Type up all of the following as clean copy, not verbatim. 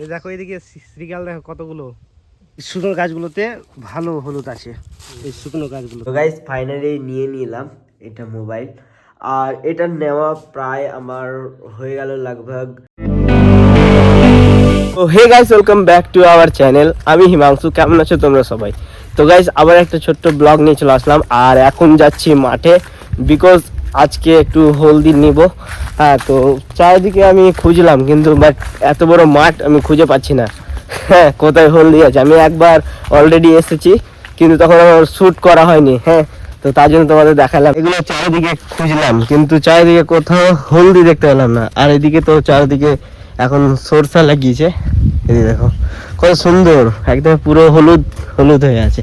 এই দেখো এদিকে শ্রীকাল দেখো কতগুলো শুকনো গাছগুলোতে ভালো হলুদ আছে এই শুকনো গাছগুলো। তো গাইস ফাইনালি নিয়ে নিলাম এটা মোবাইল, আর এটা নেওয়া প্রায় আমার হয়ে গেল লাগভাগ। তো hey guys, welcome back to our channel. আমি হিমাংশু, কেমন আছো তোমরা সবাই? তো গাইস আবার একটা ছোট্ট ব্লগ নিয়ে চলে আসলাম, আর এখন যাচ্ছি মাঠে বিকজ আজকে একটু হলদি নিব। হ্যাঁ, তো চারিদিকে আমি খুঁজলাম কিন্তু বাট এত বড় মাঠ আমি খুঁজে পাচ্ছি না। হ্যাঁ, কোথায় হলদি আছে? আমি একবার অলরেডি এসেছি কিন্তু তখন আমার শ্যুট করা হয়নি। হ্যাঁ, তো তার জন্য তোমাদের দেখালাম। এগুলো চারিদিকে খুঁজলাম কিন্তু চারিদিকে কোথাও হলদি দেখতে পেলাম না। আর এদিকে তো চারিদিকে এখন সরষা লাগিয়েছে, এই দেখো কত সুন্দর, একদম পুরো হলুদ হলুদ হয়ে আছে।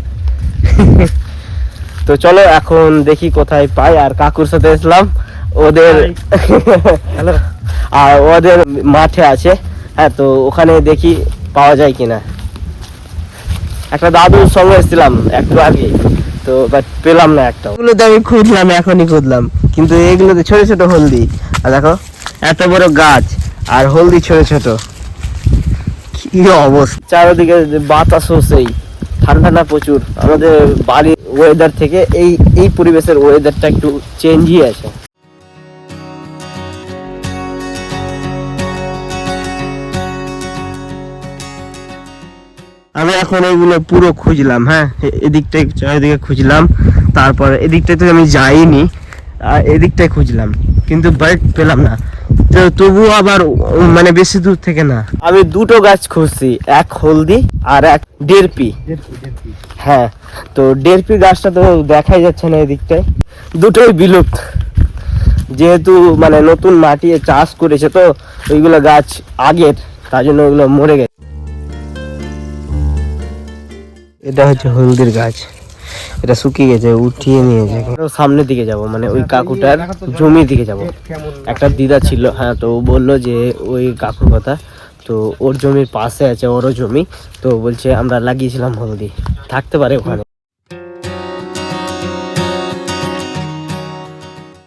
তো চলো এখন দেখি কোথায় পাই। আর কাকুর সাথে এসলাম ওদের আর ওদের মাঠে আছে। হ্যাঁ, তো ওখানে দেখি পাওয়া যায় কিনা। একটা দাদুর সঙ্গে এসেছিলাম একটু আগে, তো বাট পেলাম না একটা। ওগুলোতে আমি খুঁজলাম, এখনই খুঁজলাম, কিন্তু এগুলোতে ছোট ছোট হলদি। আর দেখো এত বড় গাছ আর হলদি ছোট ছোট, কি অবস্থা। চারদিকে বাতাস হচ্ছেই, ঠান্ডা না প্রচুর। আমাদের বাড়ির ওয়েদার থেকে এই পরিবেশের ওয়েদারটা একটু চেঞ্জই আছে। আমি এখন এগুলো পুরো খুঁজলাম। হ্যাঁ, এদিকটাই চারিদিকে খুঁজলাম, তারপর এদিকটাতে আমি যাইনি, আর এদিকটাই খুঁজলাম কিন্তু বাট পেলাম না। তো তবুও আবার মানে বেশি দূর থেকে না। আমি দুটো গাছ খুঁজছি, এক হলদি আর এক ডেরপি। হ্যাঁ, তো ডেরপি গাছটা তো দেখাই যাচ্ছে না এদিকটায়, দুটোই বিলুপ্ত। যেহেতু মানে নতুন মাটি চাষ করেছে তো ওইগুলো গাছ আগের, তার জন্য ওইগুলো মরে গেছে। এটা হচ্ছে হলদির গাছ, এটা শুকিয়ে গেছে, উঠিয়ে নিয়েছে। সামনের দিকে যাব, মানে ওই কাকুটার জমির দিকে যাব। একটা দিদা ছিল, হ্যাঁ, তো ও বললো যে ওই কাকুর কথা, তো ওর জমির পাশে আছে ওরও জমি, তো বলছে আমরা লাগিয়েছিলাম হলদি, থাকতে পারে ওখানে।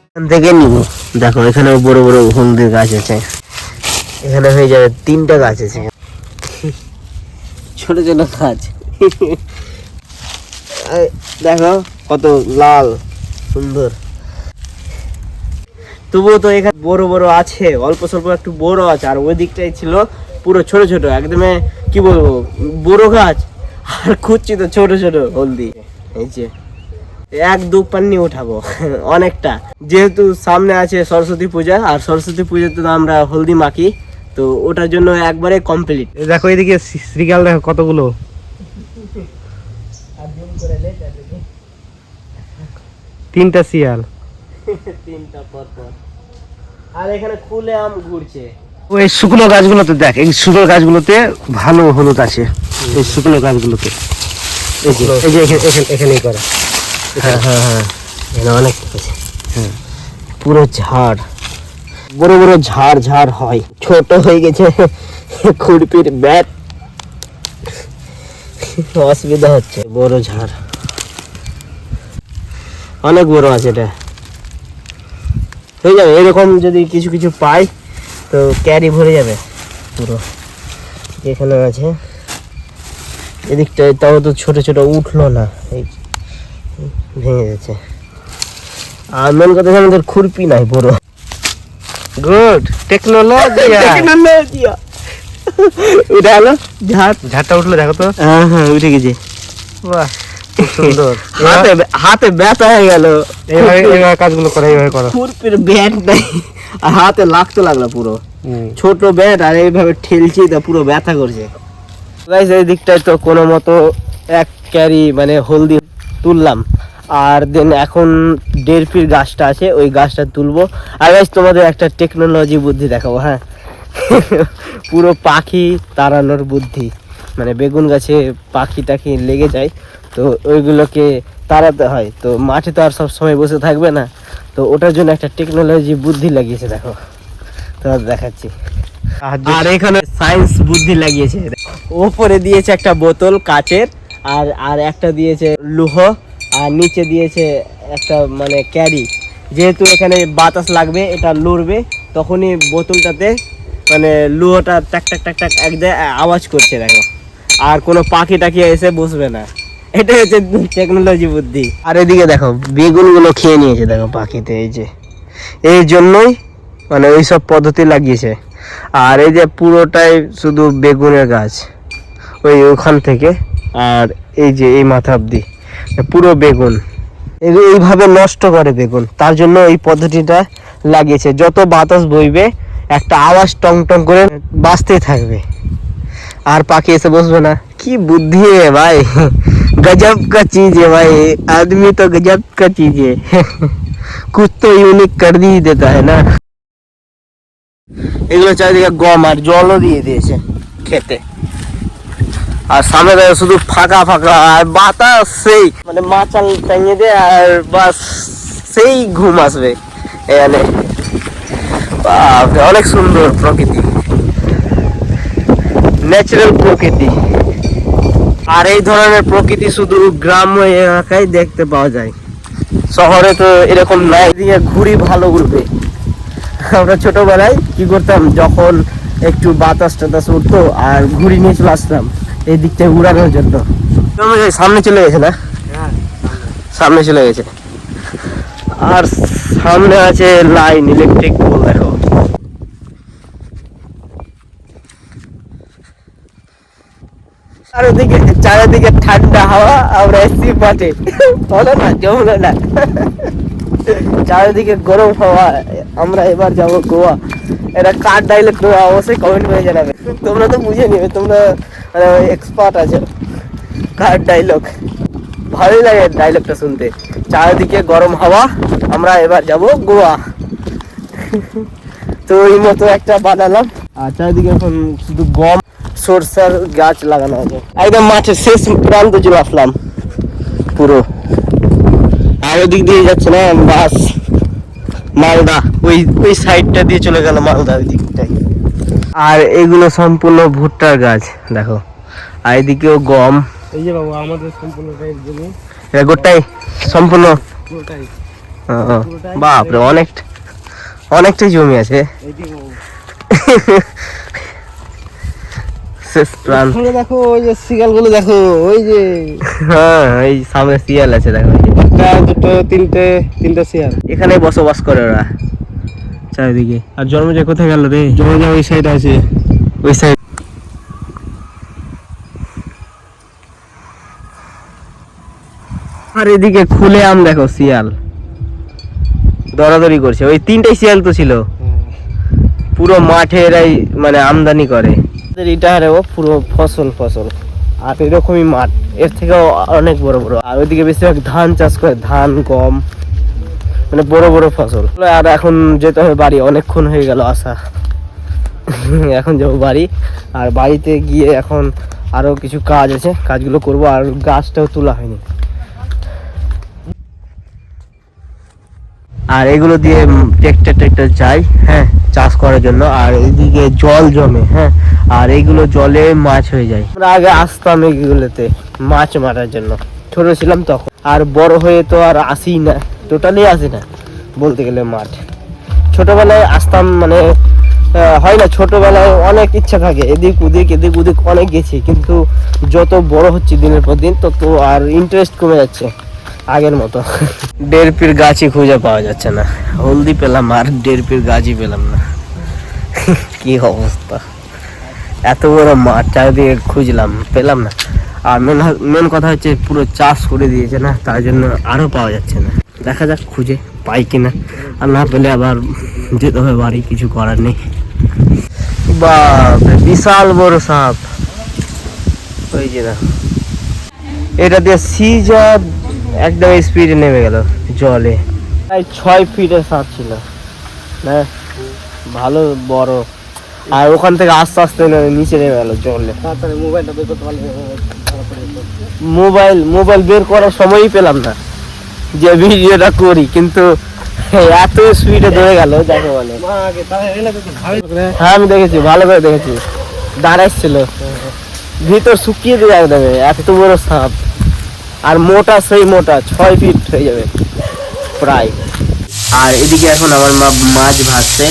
এখান থেকে নিব। দেখো এখানে বড় বড় হলদির গাছ আছে, এখানে হয়ে যাবে 3টা গাছ আছে, ছোট ছোট গাছ। দেখো কত লাল সুন্দর। তবুও তো এখানে বড় বড় আছে, অল্প স্বল্প একটু বড় আছে, আর ওই দিকটাই ছিল পুরো ছোট ছোট, একদমে কি বলবো বড় গাছ। আর খুঁজছি তো ছোট ছোট হলদি, এই যে 1-2 পান্নি উঠাবো অনেকটা। যেহেতু সামনে আছে সরস্বতী পূজা, আর সরস্বতী পূজাতে তো আমরা হলদি মাখি, তো ওটার জন্য একবারে কমপ্লিট। দেখো এদিকে শ্রীকাল দেখো কতগুলো, 3টা শিয়াল, 3টা পর পর। আর এখানে খুলে আম ঘুরছে। ওই শুকনো গাছগুলোতে দেখ, এই শুকনো গাছগুলোতে ভালো হলুদ আছে। এই শুকনো গাছগুলোতে এই যে এখানেই করা। হ্যাঁ হ্যাঁ হ্যাঁ, এখানে অনেক আছে। হ্যাঁ, পুরো ঝাড়, বড় বড় ঝাড় ঝাড় হয়। ছোট হয়ে গেছে খুরপির ব্যাট, অসুবিধা হচ্ছে। বড় ঝাড়, অনেক বড় আছে। এটা হয়ে যাবে এরকম, যদি কিছু কিছু পাই তো ক্যারি ভরে যাবে পুরো। এখানে আছে এদিকটায়, তাও তো ছোট ছোট উঠলো না, এই ভেঙে গেছে। আর মেন কথা আমাদের খুরপি নাই বড়। Good technology. এটা হলো ঝাড়টা উঠলো, দেখো তো। হ্যাঁ হ্যাঁ, উঠে গেছে। বাহ, খুব সুন্দর। হাতে ব্যথা হয়ে গেল। এইভাবে কাজগুলো করো, এইভাবে করো। খুরপির ব্যাট নাই, আর হাতে লাগতে লাগলো পুরো। ছোট ব্যাট আর এইভাবে ঠেলছি তো পুরো ব্যথা করছে। গাইস এই দিকটায় তো কোনো মতো এক ক্যারি মানে হলদি তুললাম, আর দেন এখন ডেরপির গাছটা আছে, ওই গাছটা তুলবো। আর গাইস তোমাদের একটা টেকনোলজি বুদ্ধি দেখাবো। হ্যাঁ, পুরো পাখি তাড়ানোর বুদ্ধি, মানে বেগুন গাছে পাখি টাখি লেগে যায়, তো ওইগুলোকে তাড়াতে হয়। তো মাঠে তো আর সব সময় বসে থাকবে না, তো ওটার জন্য একটা টেকনোলজি বুদ্ধি লাগিয়েছে। দেখো তোমাদের দেখাচ্ছি। আর এখানে সায়েন্স বুদ্ধি লাগিয়েছে। ওপরে দিয়েছে একটা বোতল কাচের, আর আর একটা দিয়েছে লোহ, আর নিচে দিয়েছে একটা মানে ক্যারি। যেহেতু এখানে বাতাস লাগবে, এটা লড়বে, তখনই বোতলটাতে মানে লুহোটা টাক টাক টাক টাক এক জায়গায় আওয়াজ করছে দেখো, আর কোনো পাখি টাকি এসে বসবে না। এটাই হচ্ছে টেকনোলজি বুদ্ধি। আর এদিকে দেখো বেগুনগুলো খেয়ে নিয়েছে দেখো পাখিতে, এই যে এই জন্যই মানে ওই সব পদ্ধতি লাগিয়েছে। আর এই যে পুরোটাই শুধু বেগুনের গাছ, ওখান থেকে আর এই যে এই মাথা অব্দি পুরো বেগুন। এইভাবে নষ্ট করে বেগুন, তার জন্য এই পদ্ধতিটা লাগিয়েছে। যত বাতাস বইবে একটা আওয়াজ টং টং করে বাজতেই থাকবে, আর পাখি এসে বসবে না। কি বুদ্ধি है भाई, गजब का चीज है भाई, आदमी तो गजब का चीज है। कुछ तो यूनिक कर दी देता है ना। এগুলো চারিদিকে গম আর জলও দিয়ে দিয়েছে খেতে। আর সামনে দেখো শুধু ফাঁকা ফাঁকা আর বাতাস, সেই মানে মাচাল টাঙিয়ে দিয়ে আর বাস সেই ঘুম আসবে এখানে। বাপরে, অনেক সুন্দর প্রকৃতি, ন্যাচারাল প্রকৃতি। আর এই ধরনের প্রকৃতি শুধু গ্রাম্য এলাকায় দেখতে পাওয়া যায়, শহরে তো এরকম নাই। এদিকে ঘুড়ি ভালো উড়বে। আমরা ছোটবেলায় কি করতাম, যখন একটু বাতাস টাতাস উঠতো আর ঘুড়ি নিয়ে চলে আসতাম এই দিকটা উড়ানোর জন্য। সামনে চলে গেছে না, সামনে চলে গেছে। আর সামনে আছে লাইন, ইলেকট্রিক পোল দেখো। চারিদিকে ঠান্ডা হাওয়া, আমরা এসছি মাঠে, বলো না জমলো না। চারিদিকে গরম হাওয়া, আমরা এবার যাবো গোয়া। এটা কার ডাইলগ অবশ্যই কমেন্ট করে জানাবে, তোমরা তো বুঝে নিবে, তোমরা এক্সপার্ট আছো। কার ডাইলগ ভালোই লাগে ডাইলগটা শুনতে। চারিদিকে গরম হাওয়া, আমরা এবার যাব গোয়া। তো ওই মতো একটা বানালাম। আর চারিদিকে এখন শুধু গম সরষার গাছ লাগানো আছে। একদম মাঠের শেষ প্রান্ত চলে আসলাম পুরো। আর ওদিক দিয়ে যাচ্ছে না বাস, মালদা ওই সাইডটা দিয়ে চলে গেল মালদা ওই দিকটাই। আর এগুলো সম্পূর্ণ ভুট্টার গাছ দেখো, আর এদিকেও গম। এই যে বাবু আমাদের সম্পূর্ণটাই জমি, এটা গোটাই সম্পূর্ণ পুরোটাই। বাপরে, অনেকটাই জমি আছে। দেখো ওই যে শিয়াল গুলো দেখো, ওই যে হ্যাঁ এই সামনে শিয়াল আছে দেখো, একটা দুটো তিনটে শিয়াল এখানে বসবাস করে ওরা চারিদিকে। আর জন্মজয় কোথায় গেল রে? জন্মজয় ওই সাইড আছে, ওই সাইড। আর এদিকে খুলে আম দেখো, শিয়াল দরাদরি করছে। ওই তিনটাই শিয়াল তো ছিল, পুরো মাঠে এরাই মানে আমদানি করে। এটা হারেও পুরো ফসল আর এরকমই মাঠ, এর থেকেও অনেক বড় বড়। আর ওইদিকে বেশিরভাগ ধান চাষ করে, ধান গম, মানে বড় বড় ফসল। আর এখন যেতে হবে বাড়ি, অনেকক্ষণ হয়ে গেল আসা। এখন যাবো বাড়ি, আর বাড়িতে গিয়ে এখন আরো কিছু কাজ আছে, কাজগুলো করব। আর গাছটাও তোলা হয়নি। আর এগুলো দিয়ে ট্রেক্টর চাই, হ্যাঁ, চাষ করার জন্য। আর এইদিকে জল জমে, হ্যাঁ, আর এইগুলো জলে মাছ হয়ে যায়। আমরা আগে আসতাম এইগুলোতে মাছ মারার জন্য, ছোট ছিলাম তখন। আর বড় হয়ে তো আর আসি না, টোটালি আসি না বলতে গেলে মাঠ। ছোটবেলায় আসতাম, মানে হয় না, ছোটবেলায় অনেক ইচ্ছা থাকে, এদিক ওদিক অনেক গেছি। কিন্তু যত বড় হচ্ছে দিনের পর দিন, তত আর ইন্টারেস্ট কমে যাচ্ছে আগের মতো। ডেরপির গাছই খুঁজে পাওয়া যাচ্ছে না। হলদি পেলাম আর ডেরপির গাছই পেলাম না। কি অবস্থা, এত বড় মাঠ, চারিদিকে খুঁজলাম, পেলাম না। আর মেন কথা হচ্ছে পুরো চাষ করে দিয়েছে না, তার জন্য আরো পাওয়া যাচ্ছে না। দেখা যাক খুঁজে পাই কিনা, আর না পেলে আবার যেতে হবে বাড়ি, কিছু করার নেই। বাপ, বিশাল বড় সাপ। ওই যে দেখো, এটা দিয়ে সিজা একদম স্পিডে নেমে গেল জলে। প্রায় 6 ফিটের সাপ ছিল না, ভালো বড়। আর ওখান থেকে আস্তে আস্তে নিচে নেমে গেল জলে। মোবাইলটা বের করতে পারলে, মোবাইল বের করার সময়ই পেলাম না যে ভিডিওটা করি, কিন্তু এত স্পিডে ধরে গেল যাকে বলে। হ্যাঁ আমি দেখেছি, ভালো করে দেখেছি, দাঁড়াচ্ছিল ভিতর শুকিয়ে দিয়ে দেবে, এত বড় সাপ। আর মোটা, সেই মোটা 6 ফিট হয়ে যাবে প্রায়। আর এদিকে এখন আমার মা মাছ ভাজছে,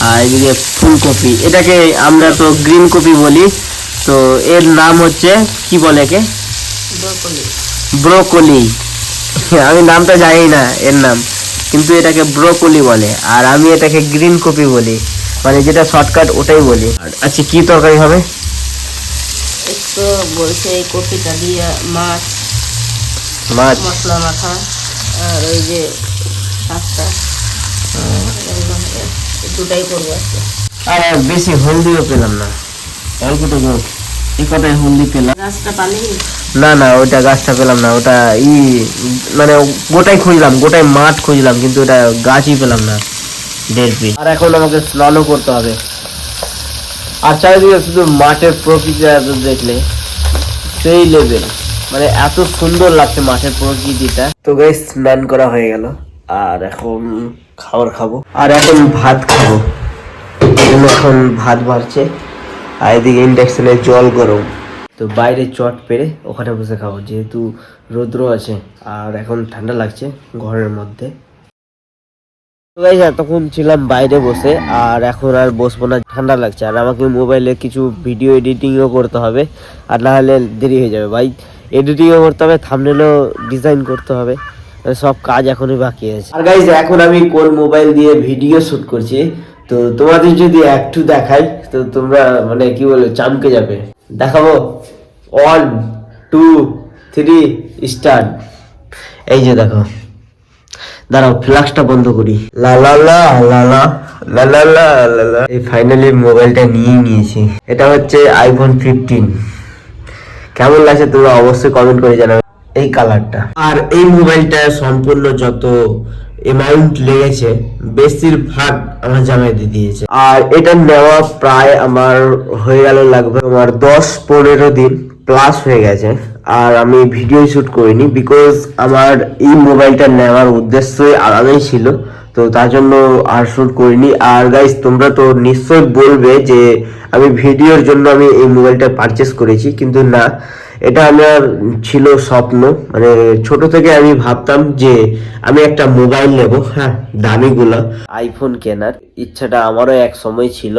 আর এদিকে ফুলকপি, এটাকে আমরা তো গ্রিন কপি বলি, তো এর নাম হচ্ছে কি বলে একে, ব্রোকলি। আমি নামটা জানি না এর নাম, কিন্তু এটাকে ব্রোকলি বলে, আর আমি এটাকে গ্রিন কপি বলি, মানে যেটা শর্টকাট ওটাই বলি। আচ্ছা কি তরকারি হবে? একটু বলছে এই কপিটা দিয়ে মাছ মাছ, মশলা মাখা, আর ওই যে শাকটা, দুটাই করবো আজকে। আর বেশি হলদিও পেলাম না, অল্পটুকু এই কটাই হলদি পেলাম। গাছটা পালি না না, ওটা গাছটা পেলাম না, ওটা মানে গোটাই খুঁজলাম, গোটাই মাঠ খুঁজলাম, কিন্তু ওটা গাছই পেলাম না, 1.5 পিস। আর এখন আমাকে স্নানও করতে হবে। আর চারিদিকে শুধু মাঠের প্রকৃতি দেখলে সেই লেভেল, মানে এত সুন্দর লাগছে মাঠের প্রকৃতিটা। তো গাইস স্নান করা হয়ে গেল, আর এখন খাবার খাবো, আর এখন ভাত খাবো। এখন ভাত বাড়ছে, আর এদিকে ইন্ডাকশনে জল গরম। তো বাইরে চট পেরে ওখানে বসে খাবো, যেহেতু রৌদ্র আছে আর এখন ঠান্ডা লাগছে ঘরের মধ্যে। তো গাইস এতক্ষণ ছিলাম বাইরে বসে, আর এখন আর বসবো না, ঠান্ডা লাগছে, আর আমাকে মোবাইলে কিছু ভিডিও এডিটিংও করতে হবে, আর না হলে দেরি হয়ে যাবে ভাই। এডিটিংও করতে হবে, থাম্বনেলও ডিজাইন করতে হবে, সব কাজ এখনই বাকি আছে। আর গাইস এখন আমি কোন মোবাইল দিয়ে ভিডিও শুট করছি, তো তোমাদের যদি একটু দেখাই তো তোমরা মানে কি বলে চামকে যাবে। দেখাবো, 1 2 3 স্টার্ট। এই যে দেখো, দাঁড়াও ফ্ল্যাশটা বন্ধ করি। লা লা লা লা লা লা লা লা লা লা। এই ফাইনালি মোবাইলটা নিয়ে নিয়েছি, এটা হচ্ছে আইফোন 15। কেমন লাগছে তোমরা অবশ্যই কমেন্ট করে জানাবে। এই কালারটা, আর এই মোবাইলটা সম্পূর্ণ যত অ্যামাউন্ট লেগেছে বেশিরভাগ আমার জামাই দিয়ে দিয়েছে, আর এটা নেওয়া প্রায় আমার হয়ে গেল লাগবে আমার 10-15 দিন প্লাস হয়ে গেছে। আর আমি ভিডিও শুট করিনি, বিকজ আমার এই মোবাইলটা নেওয়ার উদ্দেশ্যই আলাদাই ছিল, তো তার জন্য আর শুট করিনি। আর গাইস তোমরা তো নিশ্চয় বলবে যে আমি ভিডিওর জন্য আমি এই মোবাইলটা পারচেস করেছি, কিন্তু না, এটা আমার ছিল স্বপ্ন, মানে ছোট থেকে আমি ভাবতাম যে আমি একটা মোবাইল নেব, হ্যাঁ দামিগুলো আইফোন কেনার ইচ্ছাটা আমারও এক সময় ছিল।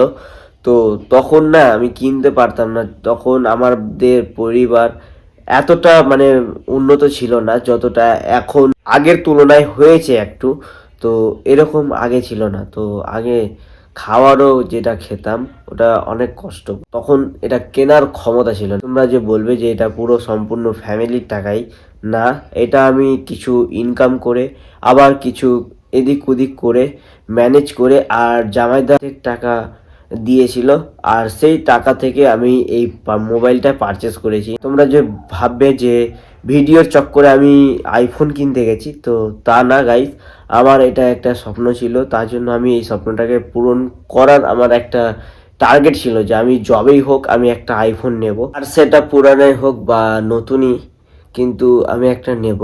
তো তখন না আমি কিনতে পারতাম না, তখন আমাদের পরিবার এতটা মানে উন্নত ছিল না যতটা এখন আগের তুলনায় হয়েছে একটু। তো এরকম আগে ছিল না, তো আগে খাওয়ারও যেটা খেতাম ওটা অনেক কষ্ট, তখন এটা কেনার ক্ষমতা ছিল না। তোমরা যে বলবে যে এটা পুরো সম্পূর্ণ ফ্যামিলির টাকাই, না, এটা আমি কিছু ইনকাম করে আবার কিছু এদিক ওদিক করে ম্যানেজ করে, আর জামাইদার টাকা দিয়েছিল, আর সেই টাকা থেকে আমি এই মোবাইলটা পারচেস করেছি। তোমরা যে ভাববে যে ভিডিওর চক্করে আমি আইফোন কিনতে গেছি, তো তা না গাইস, আমার এটা একটা স্বপ্ন ছিল, তার জন্য আমি এই স্বপ্নটাকে পূরণ করার আমার একটা টার্গেট ছিল যে আমি যবেই হোক আমি একটা আইফোন নেব, আর সেটা পুরানাই হোক বা নতুনই, কিন্তু আমি একটা নেব।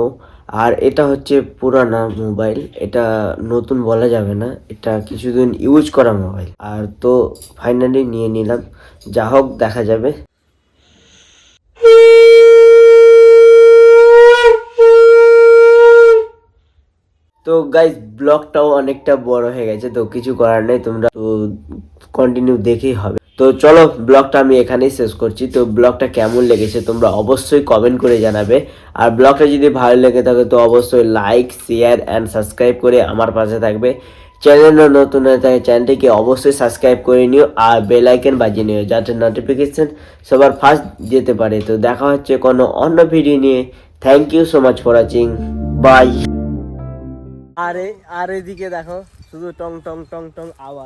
আর এটা হচ্ছে পুরানা মোবাইল, এটা নতুন বলা যাবে না, এটা কিছুদিন ইউজ করা মোবাইল, আর তো ফাইনালি নিয়ে নিলাম, যা হোক দেখা যাবে। তো গাইস ব্লগটাও অনেকটা বড় হয়ে গেছে, তো কিছু করার নেই, তোমরা তো কন্টিনিউ দেখেই হবে। তো চলো ব্লগটা আমি এখানেই শেষ করছি। তো ব্লগটা কেমন লেগেছে তোমরা অবশ্যই কমেন্ট করে জানাবে, আর ব্লগটা যদি ভালো লেগে থাকে তো অবশ্যই লাইক শেয়ার অ্যান্ড সাবস্ক্রাইব করে আমার পাশে থাকবে। চ্যানেল নতুন হয়ে থাকে চ্যানেলটিকে অবশ্যই সাবস্ক্রাইব করে নিও, আর বেল আইকন বাজিয়ে নিও যাতে নোটিফিকেশন সবার ফার্স্ট যেতে পারে। তো দেখা হচ্ছে কোনো অন্য ভিডিও নিয়ে। Thank you so much for watching, bye. আর এদিকে দেখো শুধু টং টং টং টং আওয়াজ।